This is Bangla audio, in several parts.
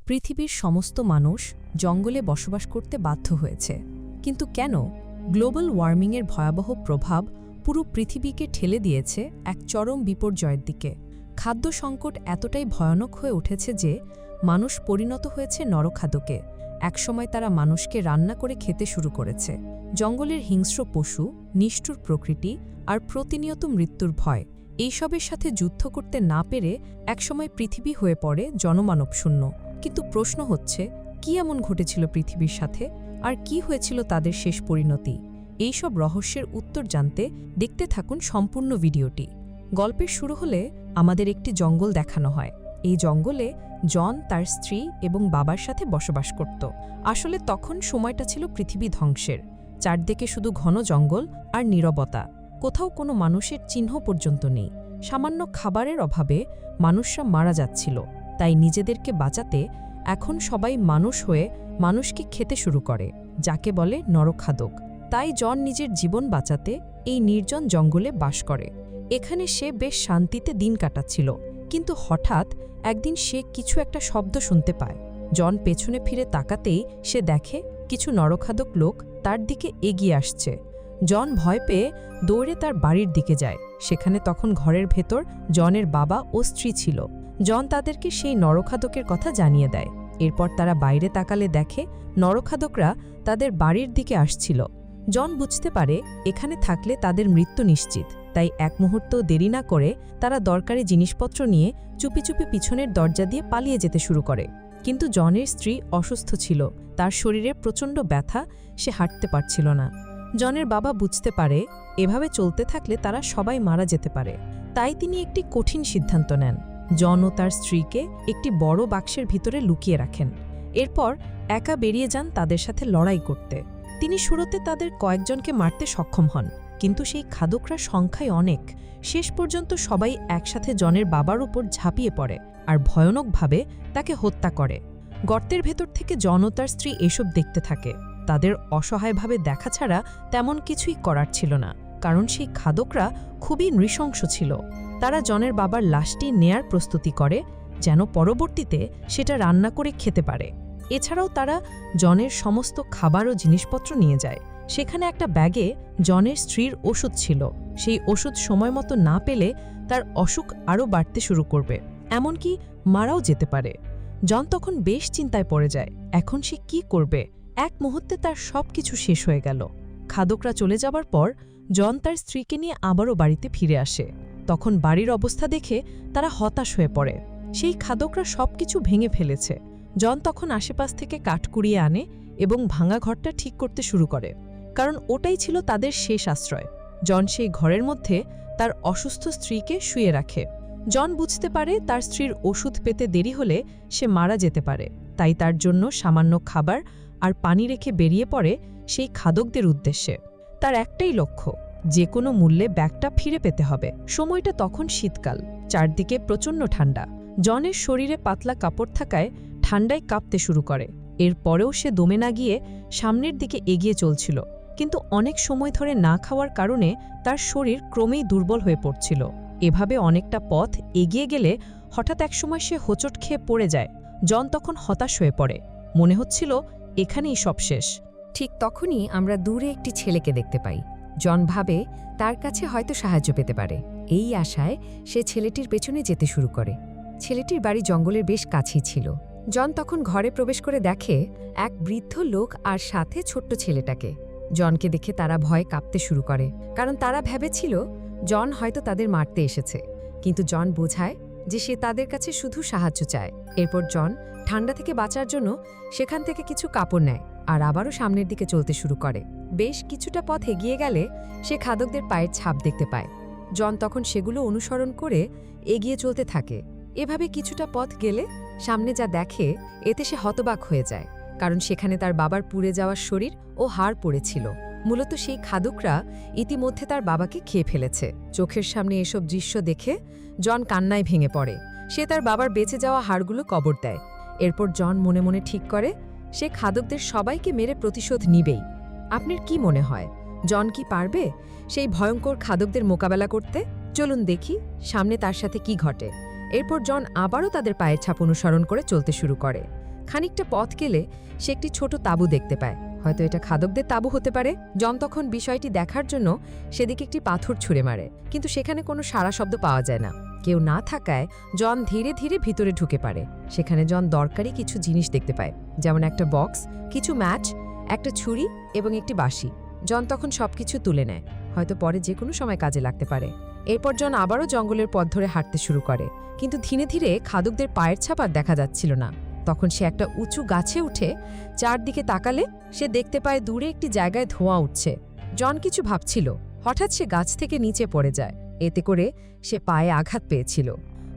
পৃথিবীর সমস্ত মানুষ জঙ্গলে বসবাস করতে বাধ্য হয়েছে। কিন্তু কেন? গ্লোবাল ওয়ার্মিংয়ের ভয়াবহ প্রভাব পুরো পৃথিবীকে ঠেলে দিয়েছে এক চরম বিপর্যয়ের দিকে। খাদ্য সংকট এতটাই ভয়ানক হয়ে উঠেছে যে মানুষ পরিণত হয়েছে নরখাদকে। একসময় তারা মানুষকে রান্না করে খেতে শুরু করেছে। জঙ্গলের হিংস্র পশু, নিষ্ঠুর প্রকৃতি আর প্রতিনিয়ত মৃত্যুর ভয়, এইসবের সাথে যুদ্ধ করতে না পেরে একসময় পৃথিবী হয়ে পড়ে জনমানবশূন্য। কিন্তু প্রশ্ন হচ্ছে, কি এমন ঘটেছিল পৃথিবীর সাথে, আর কি হয়েছিল তাদের শেষ পরিণতি? এইসব রহস্যের উত্তর জানতে দেখতে থাকুন সম্পূর্ণ ভিডিওটি। গল্পের শুরু হলে আমাদের একটি জঙ্গল দেখানো হয়। এই জঙ্গলে জন তার স্ত্রী এবং বাবার সাথে বসবাস করত। আসলে তখন সময়টা ছিল পৃথিবী ধ্বংসের। চারদিকে শুধু ঘন জঙ্গল আর নীরবতা, কোথাও কোনো মানুষের চিহ্ন পর্যন্ত নেই। সামান্য খাবারের অভাবে মানুষরা মারা যাচ্ছিল। তাই নিজেদেরকে বাঁচাতে এখন সবাই মানুষ হয়ে মানুষকে খেতে শুরু করে, যাকে বলে নরখাদক। তাই জন নিজের জীবন বাঁচাতে এই নির্জন জঙ্গলে বাস করে। এখানে সে বেশ শান্তিতে দিন কাটাচ্ছিল, কিন্তু হঠাৎ একদিন সে কিছু একটা শব্দ শুনতে পায়। জন পেছনে ফিরে তাকাতেই সে দেখে কিছু নরখাদক লোক তার দিকে এগিয়ে আসছে। জন ভয় পেয়ে দৌড়ে তার বাড়ির দিকে যায়। সেখানে তখন ঘরের ভেতর জনের বাবা ও স্ত্রী ছিল। জন তাদেরকে সেই নরখাদকের কথা জানিয়ে দেয়। এরপর তারা বাইরে তাকালে দেখে নরখাদকরা তাদের বাড়ির দিকে আসছিল। জন বুঝতে পারে এখানে থাকলে তাদের মৃত্যু নিশ্চিত। তাই এক মুহূর্তও দেরি না করে তারা দরকারি জিনিসপত্র নিয়ে চুপি চুপি পিছনের দরজা দিয়ে পালিয়ে যেতে শুরু করে। কিন্তু জনের স্ত্রী অসুস্থ ছিল, তার শরীরে প্রচণ্ড ব্যথা, সে হাঁটতে পারছিল না। জনের বাবা বুঝতে পারে এভাবে চলতে থাকলে তারা সবাই মারা যেতে পারে। তাই তিনি একটি কঠিন সিদ্ধান্ত নেন। জন ও তার স্ত্রীকে একটি বড় বাক্সের ভিতরে লুকিয়ে রাখেন। এরপর একা বেরিয়ে যান তাদের সাথে লড়াই করতে। তিনি শুরুতে তাদের কয়েকজনকে মারতে সক্ষম হন, কিন্তু সেই খাদকরা সংখ্যায় অনেক। শেষ পর্যন্ত সবাই একসাথে জনের বাবার উপর ঝাঁপিয়ে পড়ে আর ভয়ানকভাবে তাকে হত্যা করে। গর্তের ভেতর থেকে জন ও তার স্ত্রী এসব দেখতে থাকে। তাদের অসহায়ভাবে দেখা ছাড়া তেমন কিছুই করার ছিল না, কারণ সেই খাদকরা খুবই নৃশংস ছিল। তারা জনের বাবার লাশটি নেয়ার প্রস্তুতি করে, যেন পরবর্তীতে সেটা রান্না করে খেতে পারে। এছাড়াও তারা জনের সমস্ত খাবার ও জিনিসপত্র নিয়ে যায়। সেখানে একটা ব্যাগে জনের স্ত্রীর ওষুধ ছিল। সেই ওষুধ সময় মতো না পেলে তার অসুখ আরও বাড়তে শুরু করবে, এমনকি মারাও যেতে পারে। জন তখন বেশ চিন্তায় পড়ে যায়। এখন সে কি করবে? এক মুহূর্তে তার সব কিছু শেষ হয়ে গেল। খাদকরা চলে যাবার পর জন তার স্ত্রীকে নিয়ে আবারও বাড়িতে ফিরে আসে। তখন বাড়ির অবস্থা দেখে তারা হতাশ হয়ে পড়ে। সেই খাদকরা সবকিছু ভেঙে ফেলেছে। জন তখন আশেপাশ থেকে কাঠ কুড়িয়ে আনে এবং ভাঙা ঘরটা ঠিক করতে শুরু করে, কারণ ওটাই ছিল তাদের শেষ আশ্রয়। জন সেই ঘরের মধ্যে তার অসুস্থ স্ত্রীকে শুয়ে রাখে। জন বুঝতে পারে তার স্ত্রীর ওষুধ পেতে দেরি হলে সে মারা যেতে পারে। তাই তার জন্য সামান্য খাবার আর পানি রেখে বেরিয়ে পড়ে সেই খাদকদের উদ্দেশ্যে। তার একটাই লক্ষ্য, যে কোনো মূল্যে ব্যাগটা ফিরে পেতে হবে। সময়টা তখন শীতকাল, চারদিকে প্রচণ্ড ঠান্ডা। জনের শরীরে পাতলা কাপড় থাকায় ঠান্ডায় কাঁপতে শুরু করে। এরপরেও সে দমে না গিয়ে সামনের দিকে এগিয়ে চলছিল, কিন্তু অনেক সময় ধরে না খাওয়ার কারণে তার শরীর ক্রমেই দুর্বল হয়ে পড়ছিল। এভাবে অনেকটা পথ এগিয়ে গেলে হঠাৎ একসময় সে হোঁচট খেয়ে পড়ে যায়। জন তখন হতাশ হয়ে পড়ে, মনে হচ্ছিল এখানেই সব শেষ। ঠিক তখনই আমরা দূরে একটি ছেলেকে দেখতে পাই। জন ভাবে তার কাছে হয়তো সাহায্য পেতে পারে। এই আশায় সে ছেলেটির পেছনে যেতে শুরু করে। ছেলেটির বাড়ি জঙ্গলের বেশ কাছেই ছিল। জন তখন ঘরে প্রবেশ করে দেখে এক বৃদ্ধ লোক আর সাথে ছোট্ট ছেলেটাকে। জনকে দেখে তারা ভয়ে কাঁপতে শুরু করে, কারণ তারা ভেবেছিল জন হয়তো তাদের মারতে এসেছে। কিন্তু জন বোঝায় যে সে তাদের কাছে শুধু সাহায্য চায়। এরপর জন ঠান্ডা থেকে বাঁচার জন্য সেখান থেকে কিছু কাপড় নেয় আর আবারও সামনের দিকে চলতে শুরু করে। বেশ কিছুটা পথ এগিয়ে গেলে সে খাদকদের পায়ের ছাপ দেখতে পায়। জন তখন সেগুলো অনুসরণ করে এগিয়ে চলতে থাকে। এভাবে কিছুটা পথ গেলে সামনে যা দেখে এতে সে হতবাক হয়ে যায়, কারণ সেখানে তার বাবার পুড়ে যাওয়ার শরীর ও হাড় পড়েছিল। মূলত সেই খাদকরা ইতিমধ্যে তার বাবাকে খেয়ে ফেলেছে। চোখের সামনে এসব দৃশ্য দেখে জন কান্নায় ভেঙে পড়ে। সে তার বাবার বেঁচে যাওয়া হাড়গুলো কবর দেয়। এরপর জন মনে মনে ঠিক করে সে খাদকদের সবাইকে মেরে প্রতিশোধ নিবেই। আপনার কি মনে হয়, জন কি পারবে সেই ভয়ঙ্কর খাদকদের মোকাবেলা করতে? চলুন দেখি সামনে তার সাথে কি ঘটে। এরপর জন আবারও তাদের পায়ের ছাপ অনুসরণ করে চলতে শুরু করে। খানিকটা পথ গেলে সে একটি ছোট তাঁবু দেখতে পায়। হয়তো এটা খাদকদের তাঁবু হতে পারে। জন তখন বিষয়টি দেখার জন্য সেদিকে একটি পাথর ছুঁড়ে মারে, কিন্তু সেখানে কোনো সাড়া শব্দ পাওয়া যায় না। কেউ না থাকায় জন ধীরে ধীরে ভিতরে ঢুকে পারে। সেখানে জন দরকারি কিছু জিনিস দেখতে পায়, যেমন একটা বক্স, কিছু ম্যাচ, একটা ছুরি এবং একটি বাঁশি। জন তখন সবকিছু তুলে নেয়, হয়তো পরে যে কোনো সময় কাজে লাগতে পারে। এরপর জন আবারও জঙ্গলের পথ ধরে হাঁটতে শুরু করে, কিন্তু ধীরে ধীরে খাদকদের পায়ের ছাপ আর দেখা যাচ্ছিল না। তখন সে একটা উঁচু গাছে উঠে চারদিকে তাকালে সে দেখতে পায় দূরে একটি জায়গায় ধোঁয়া উঠছে। জন কিছু ভাবছিল, হঠাৎ সে গাছ থেকে নিচে পড়ে যায়। এতে করে সে পায়ে আঘাত পেয়েছিল।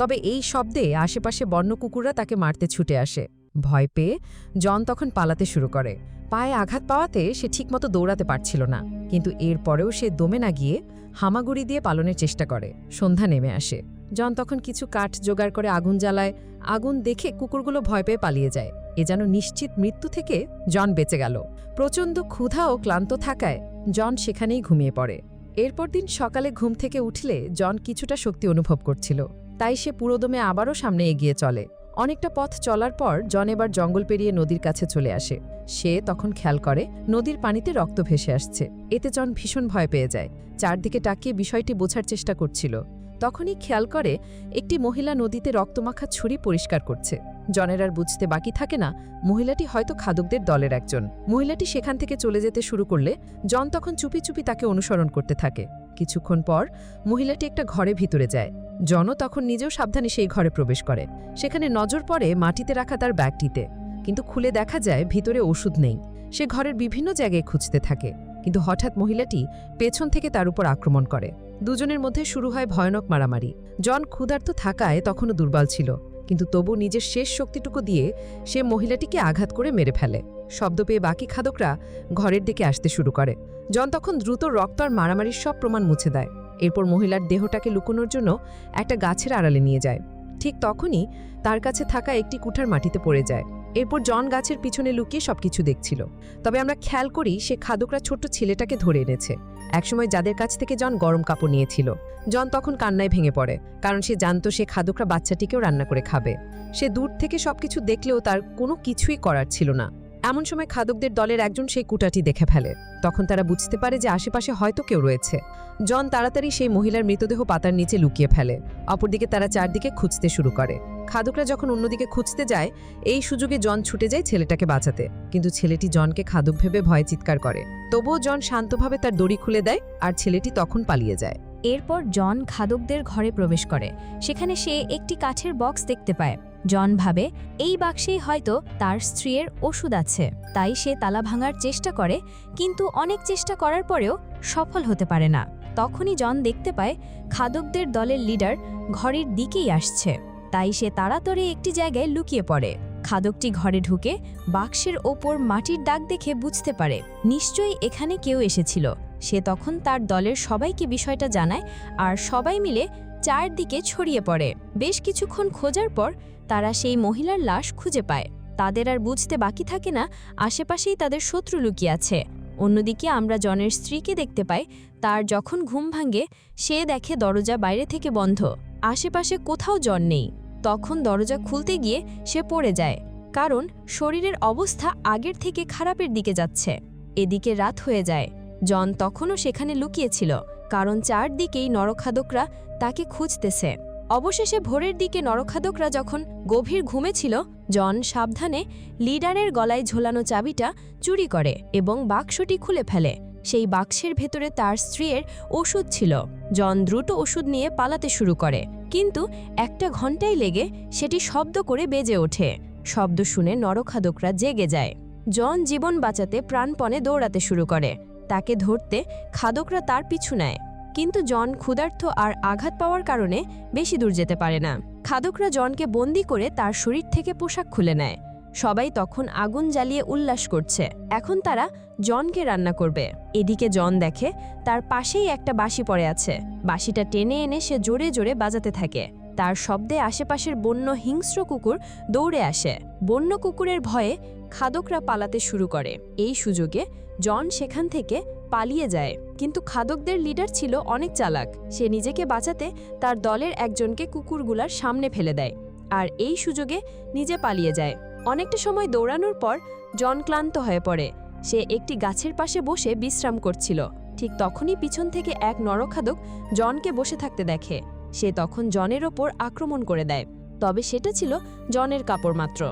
তবে এই শব্দে আশেপাশে বন্য কুকুররা তাকে মারতে ছুটে আসে। ভয় পেয়ে জন তখন পালাতে শুরু করে। পায়ে আঘাত পাওয়াতে সে ঠিকমতো দৌড়াতে পারছিল না, কিন্তু এরপরেও সে দমে না গিয়ে হামাগুড়ি দিয়ে পালানোর চেষ্টা করে। সন্ধ্যা নেমে আসে। জন তখন কিছু কাঠ জোগাড় করে আগুন জ্বালায়। আগুন দেখে কুকুরগুলো ভয় পেয়ে পালিয়ে যায়। এ যেন নিশ্চিত মৃত্যু থেকে জন বেঁচে গেল। প্রচণ্ড ক্ষুধা ও ক্লান্ত থাকায় জন সেখানেই ঘুমিয়ে পড়ে। এরপর দিন সকালে ঘুম থেকে উঠলে জন কিছুটা শক্তি অনুভব করছিল, তাই সে পুরোদমে আবারও সামনে এগিয়ে চলে। অনেকটা পথ চলার পর জন এবার জঙ্গল পেরিয়ে নদীর কাছে চলে আসে। সে তখন খেয়াল করে নদীর পানিতে রক্ত ভেসে আসছে। এতে জন ভীষণ ভয় পেয়ে যায়। চারদিকে তাকিয়ে বিষয়টি বোঝার চেষ্টা করছিল। তখনই খেয়াল করে একটি মহিলা নদীতে রক্তমাখা ছুরি পরিষ্কার করছে। জনের আর বুঝতে বাকি থাকে না মহিলাটি হয়তো খাদকদের দলের একজন। মহিলাটি সেখান থেকে চলে যেতে শুরু করলে জন তখন চুপি চুপি তাকে অনুসরণ করতে থাকে। কিছুক্ষণ পর মহিলাটি একটা ঘরে ভিতরে যায়। জনও তখন নিজেও সাবধানে সেই ঘরে প্রবেশ করে। সেখানে নজর পড়ে মাটিতে রাখা তার ব্যাগটিতে, কিন্তু খুলে দেখা যায় ভিতরে ওষুধ নেই। সে ঘরের বিভিন্ন জায়গায় খুঁজতে থাকে, কিন্তু হঠাৎ মহিলাটি পেছন থেকে তার উপর আক্রমণ করে। দুজনের মধ্যে শুরু হয় ভয়ানক মারামারি। জন ক্ষুধার্ত থাকায় তখনও দুর্বল ছিল, কিন্তু তবু নিজের শেষ শক্তিটুকু দিয়ে সে মহিলাটিকে আঘাত করে মেরে ফেলে। শব্দ পেয়ে বাকি খাদকরা ঘরের দিকে আসতে শুরু করে। জন তখন দ্রুত রক্ত আর মারামারির সব প্রমাণ মুছে দেয়। এরপর মহিলার দেহটাকে লুকোনোর জন্য একটা গাছের আড়ালে নিয়ে যায়। ঠিক তখনই তার কাছে থাকা একটি কুঠার মাটিতে পড়ে যায়। এরপর জন গাছের পিছনে লুকিয়ে সবকিছু দেখছিল। তবে আমরা খেয়াল করি সে খাদকরা ছোট্ট ছেলেটাকে ধরে এনেছে, একসময় যাদের কাছ থেকে জন গরম কাপড় নিয়েছিল। জন তখন কান্নায় ভেঙে পড়ে, কারণ সে জানত সে খাদকরা বাচ্চাটিকেও রান্না করে খাবে। সে দূর থেকে সবকিছু দেখলেও তার কোনো কিছুই করার ছিল না। এমন সময় খাদকদের দলের একজন সেই কুটাটি দেখে ফেলে। তখন তারা বুঝতে পারে যে আশেপাশে হয়তো কেউ রয়েছে। জন তাড়াতাড়ি সেই মহিলার মৃতদেহ পাতার নিচে লুকিয়ে ফেলে। অপরদিকে তারা চারদিকে খুঁজতে শুরু করে। খাদকরা যখন অন্যদিকে খুঁজতে যায়, এই সুযোগে জন ছুটে যায় ছেলেটাকে বাঁচাতে, কিন্তু ছেলেটি জনকে খাদক ভেবে ভয়ে চিৎকার করে। তবুও জন শান্তভাবে তার দড়ি খুলে দেয় আর ছেলেটি তখন পালিয়ে যায়। এরপর জন খাদকদের ঘরে প্রবেশ করে। সেখানে সে একটি কাঠের বক্স দেখতে পায়। জন ভাবে এই বাক্সেই হয়তো তার স্ত্রীর ওষুধ আছে, তাই সে তালা ভাঙার চেষ্টা করে, কিন্তু অনেক চেষ্টা করার পরেও সফল হতে পারে না। তখনই জন দেখতে পায় খাদকদের দলের লিডার ঘরের দিকেই আসছে, তাই সে তাড়াতাড়ি একটি জায়গায় লুকিয়ে পড়ে। খাদকটি ঘরে ঢুকে বাক্সের ওপর মাটির দাগ দেখে বুঝতে পারে নিশ্চয়ই এখানে কেউ এসেছিল। সে তখন তার দলের সবাইকে বিষয়টা জানায় আর সবাই মিলে চারদিকে ছড়িয়ে পড়ে। বেশ কিছুক্ষণ খোঁজার পর তারা সেই মহিলার লাশ খুঁজে পায়। তাদের আর বুঝতে বাকি থাকে না আশেপাশেই তাদের শত্রু লুকিয়ে আছে। অন্যদিকে আমরা জনের স্ত্রীকে দেখতে পাই। তার যখন ঘুম ভাঙে সে দেখে দরজা বাইরে থেকে বন্ধ, আশেপাশে কোথাও জন নেই। তখন দরজা খুলতে গিয়ে সে পড়ে যায়, কারণ শরীরের অবস্থা আগের থেকে খারাপের দিকে যাচ্ছে। এদিকে রাত হয়ে যায়। জন তখনও সেখানে লুকিয়েছিল, কারণ চারদিকেই নরখাদকরা তাকে খুঁজতেছে। অবশেষে ভোরের দিকে নরখাদকরা যখন গভীর ঘুমে ছিল, জন সাবধানে লিডারের গলায় ঝোলানো চাবিটা চুরি করে এবং বাক্সটি খুলে ফেলে। সেই বাক্সের ভেতরে তার স্ত্রীর ওষুধ ছিল। জন দ্রুত ওষুধ নিয়ে পালাতে শুরু করে, কিন্তু একটা ঘন্টায় লেগে সেটি শব্দ করে বেজে ওঠে। শব্দ শুনে নরখাদকরা জেগে যায়। জন জীবন বাঁচাতে প্রাণপণে দৌড়াতে শুরু করে। তাকে ধরতে খাদকরা তার পিছু নেয়, কিন্তু জন ক্ষুধার্ত আর আঘাত পাওয়ার কারণে বেশি দূর যেতে পারে না। খাদকরা জনকে বন্দি করে তার শরীর থেকে পোশাক খুলে নেয়। সবাই তখন আগুন জ্বালিয়ে উল্লাস করছে। এখন তারা জনকে রান্না করবে। এদিকে জন দেখে তার পাশেই একটা বাঁশি পড়ে আছে। বাঁশিটা টেনে এনে সে জোরে জোরে বাজাতে থাকে। তার শব্দে আশেপাশের বন্য হিংস্র কুকুর দৌড়ে আসে। বন্য কুকুরের ভয়ে খাদকরা পালাতে শুরু করে। এই সুযোগে জন সেখান থেকে পালিয়ে যায়, কিন্তু খাদকদের লিডার ছিল অনেক চালাক। সে নিজেকে বাঁচাতে তার দলের একজনকে কুকুরগুলার সামনে ফেলে দেয় আর এই সুযোগে নিজে পালিয়ে যায়। অনেকটা সময় দৌড়ানোর পর জন ক্লান্ত হয়ে পড়ে। সে একটি গাছের পাশে বসে বিশ্রাম করছিল। ঠিক তখনই পিছন থেকে এক নরখাদক জনকে বসে থাকতে দেখে। সে তখন জনের ওপর আক্রমণ করে দেয়। তবে সেটা ছিল জনের কাপড় মাত্র।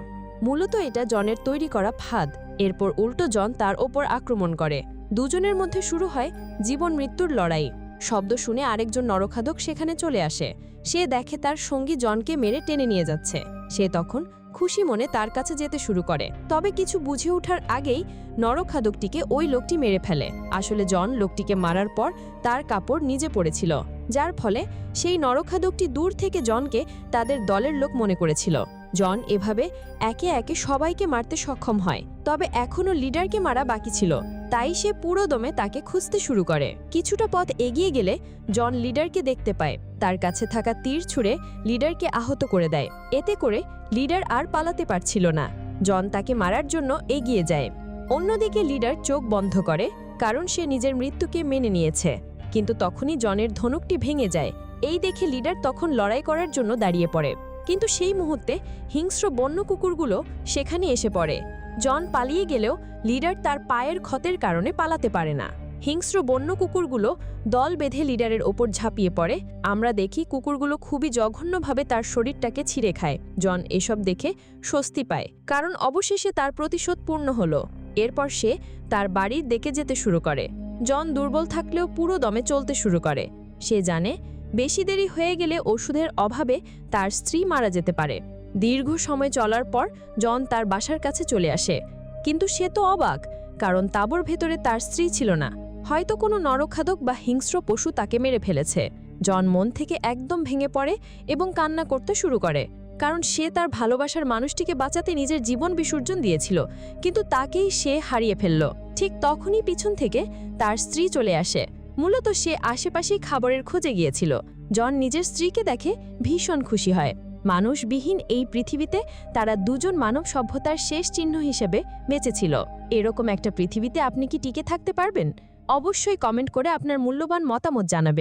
মূলত এটা জনের তৈরি করা ফাঁদ। এরপর উল্টো জন তার ওপর আক্রমণ করে। দুজনের মধ্যে শুরু হয় জীবন মৃত্যুর লড়াই। শব্দ শুনে আরেকজন নরখাদক সেখানে চলে আসে। সে দেখে তার সঙ্গী জনকে মেরে টেনে নিয়ে যাচ্ছে। সে তখন খুশি মনে তার কাছে যেতে শুরু করে। তবে কিছু বুঝে ওঠার আগেই নরখাদকটিকে ওই লোকটি মেরে ফেলে। আসলে জন লোকটিকে মারার পর তার কাপড় নিজে পড়েছিল, যার ফলে সেই নরখাদকটি দূর থেকে জনকে তাদের দলের লোক মনে করেছিল। জন এভাবে একে একে সবাইকে মারতে সক্ষম হয়। তবে এখনও লিডারকে মারা বাকি ছিল, তাই সে পুরো দমে তাকে খুঁজতে শুরু করে। কিছুটা পথ এগিয়ে গেলে জন লিডারকে দেখতে পায়। তার কাছে থাকা তীর ছুঁড়ে লিডারকে আহত করে দেয়। এতে করে লিডার আর পালাতে পারছিল না। জন তাকে মারার জন্য এগিয়ে যায়। অন্যদিকে লিডার চোখ বন্ধ করে, কারণ সে নিজের মৃত্যুকে মেনে নিয়েছে। কিন্তু তখনই জনের ধনুকটি ভেঙে যায়। এই দেখে লিডার তখন লড়াই করার জন্য দাঁড়িয়ে পড়ে। কিন্তু সেই মুহূর্তে হিংস্র বন্য কুকুরগুলো সেখানে এসে পড়ে। জন পালিয়ে গেলেও লিডার তার পায়ের ক্ষতের কারণে পালাতে পারে না। হিংস্র বন্য কুকুরগুলো দল বেঁধে লিডারের ওপর ঝাঁপিয়ে পড়ে। আমরা দেখি কুকুরগুলো খুবই জঘন্যভাবে তার শরীরটাকে ছিঁড়ে খায়। জন এসব দেখে স্বস্তি পায়, কারণ অবশেষে তার প্রতিশোধ পূর্ণ হলো। এরপর সে তার বাড়ির দিকে যেতে শুরু করে। জন দুর্বল থাকলেও পুরো দমে চলতে শুরু করে। সে জানে বেশি দেরি হয়ে গেলে ওষুধের অভাবে তার স্ত্রী মারা যেতে পারে। দীর্ঘ সময় চলার পর জন তার বাসার কাছে চলে আসে। কিন্তু সে তো অবাক, কারণ তাঁবুর ভেতরে তার স্ত্রী ছিল না। হয়তো কোনো নরখাদক বা হিংস্র পশু তাকে মেরে ফেলেছে। জন মন থেকে একদম ভেঙে পড়ে এবং কান্না করতে শুরু করে, কারণ সে তার ভালোবাসার মানুষটিকে বাঁচাতে নিজের জীবন বিসর্জন দিয়েছিল, কিন্তু তাকেই সে হারিয়ে ফেলল। ঠিক তখনই পিছন থেকে তার স্ত্রী চলে আসে। মূলত সে আশেপাশেই খাবারের খোঁজে গিয়েছিল। জন নিজের স্ত্রীকে দেখে ভীষণ খুশি হয়। মানুষবিহীন এই পৃথিবীতে তারা দুজন মানব সভ্যতার শেষ চিহ্ন হিসেবে বেঁচেছিল। এরকম একটা পৃথিবীতে আপনি কি টিকে থাকতে পারবেন? অবশ্যই কমেন্ট করে আপনার মূল্যবান মতামত জানাবেন।